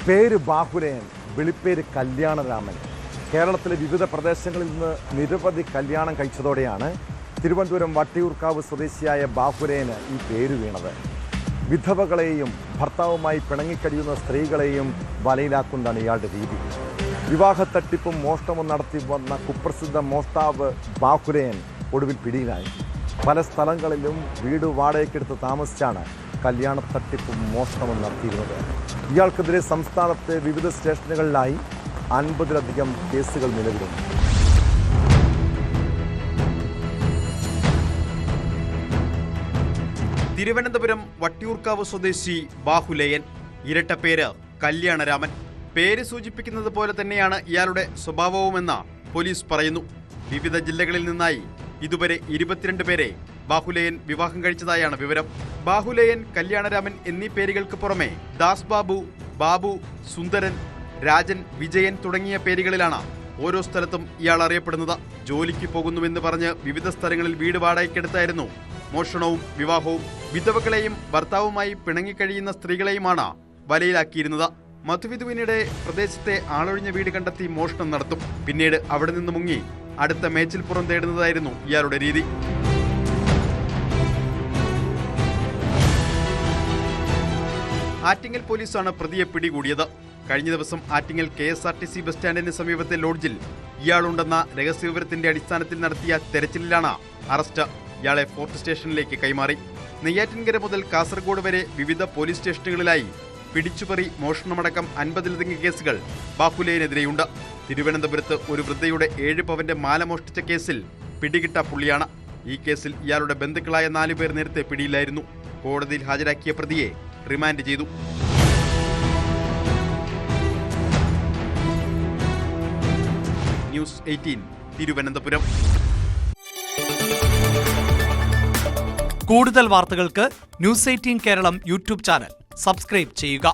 പേര് ബാഹുലയൻ, വിളിപ്പേര് കല്യാണരാമൻ. കേരളത്തിലെ വിവിധ പ്രദേശങ്ങളിൽ നിന്ന് നിരവധി കല്യാണം കഴിച്ചതോടെയാണ് തിരുവനന്തപുരം വട്ടിയൂർക്കാവ് സ്വദേശിയായ ബാഹുലയന് ഈ പേര് വീണത്. വിധവകളെയും ഭർത്താവുമായി പിണങ്ങിക്കഴിയുന്ന സ്ത്രീകളെയും വലയിലാക്കുന്നതാണ് ഇയാളുടെ രീതി. വിവാഹ തട്ടിപ്പും മോഷണവും നടത്തി വന്ന കുപ്രസിദ്ധ മോഷ്ടാവ് ബാഹുലയൻ ഒടുവിൽ പിടിയിലായി. പല സ്ഥലങ്ങളിലും വീട് വാടകയ്ക്കെടുത്ത് താമസിച്ചാണ് കല്യാണ തട്ടിപ്പും മോഷണവും നടത്തിയിരുന്നത്. ഇയാൾക്കെതിരെ സംസ്ഥാനത്തെ വിവിധ സ്റ്റേഷനുകളിലായി 50-ലധികം കേസുകൾ നിലവിലുണ്ട്. തിരുവനന്തപുരം വട്ടിയൂർക്കാവ് സ്വദേശി ബാഹുലയൻ, ഇരട്ടപ്പേര് കല്യാണരാമൻ. പേര് സൂചിപ്പിക്കുന്നത് പോലെ തന്നെയാണ് ഇയാളുടെ സ്വഭാവവുമെന്ന് പോലീസ് പറയുന്നു. വിവിധ ജില്ലകളിൽ നിന്നായി ഇതുവരെ 22 പേരെ ബാഹുലയൻ വിവാഹം കഴിച്ചതായാണ് വിവരം. ബാഹുലയൻ, കല്യാണരാമൻ എന്നീ പേരുകൾക്ക് പുറമെ ദാസ് ബാബു, ബാബു, സുന്ദരൻ, രാജൻ, വിജയൻ തുടങ്ങിയ പേരുകളിലാണ് ഓരോ സ്ഥലത്തും ഇയാൾ അറിയപ്പെടുന്നത്. ജോലിക്ക് പോകുന്നുവെന്ന് പറഞ്ഞ് വിവിധ സ്ഥലങ്ങളിൽ വീട് വാടകയ്ക്കെടുത്തായിരുന്നു മോഷണവും വിവാഹവും. വിധവകളെയും ഭർത്താവുമായി പിണങ്ങിക്കഴിയുന്ന സ്ത്രീകളെയുമാണ് വലയിലാക്കിയിരുന്നത്. മധുവിധുവിനിടെ പ്രദേശത്തെ ആളൊഴിഞ്ഞ വീട് കണ്ടെത്തി മോഷണം നടത്തും. പിന്നീട് അവിടെ നിന്ന് മുങ്ങി അടുത്ത മേച്ചിൽപ്പുറം തേടുന്നതായിരുന്നു ഇയാളുടെ രീതി. ആറ്റിങ്ങൽ പോലീസാണ് പ്രതിയെ പിടികൂടിയത്. കഴിഞ്ഞ ദിവസം ആറ്റിങ്ങൽ KSRTC ബസ് സ്റ്റാൻഡിന് സമീപത്തെ ലോഡ്ജിൽ ഇയാളുണ്ടെന്ന രഹസ്യവിവരത്തിന്റെ അടിസ്ഥാനത്തിൽ നടത്തിയ തെരച്ചിലിലാണ് അറസ്റ്റ്. ഇയാളെ ഫോർട്ട് സ്റ്റേഷനിലേക്ക് കൈമാറി. നെയ്യാറ്റിൻകര മുതൽ കാസർഗോഡ് വരെ വിവിധ പോലീസ് സ്റ്റേഷനുകളിലായി പിടിച്ചുപറി, മോഷണമടക്കം 50-ലധികം കേസുകൾ ബാഹുലയനെതിരെയുണ്ട്. തിരുവനന്തപുരത്ത് ഒരു വൃദ്ധയുടെ 7 പവന്റെ മാല മോഷ്ടിച്ച കേസിൽ പിടികിട്ട പുള്ളിയാണ്. ഈ കേസിൽ ഇയാളുടെ ബന്ധുക്കളായ 4 പേർ നേരത്തെ പിടിയിലായിരുന്നു. കോടതിയിൽ ഹാജരാക്കിയ പ്രതിയെ റിമാൻഡ് ചെയ്തു. ന്യൂസ് 18 തിരുവനന്തപുരം. കൂടുതൽ വാർത്തകൾക്ക് news 18 Keralam YouTube channel subscribe ചെയ്യുക.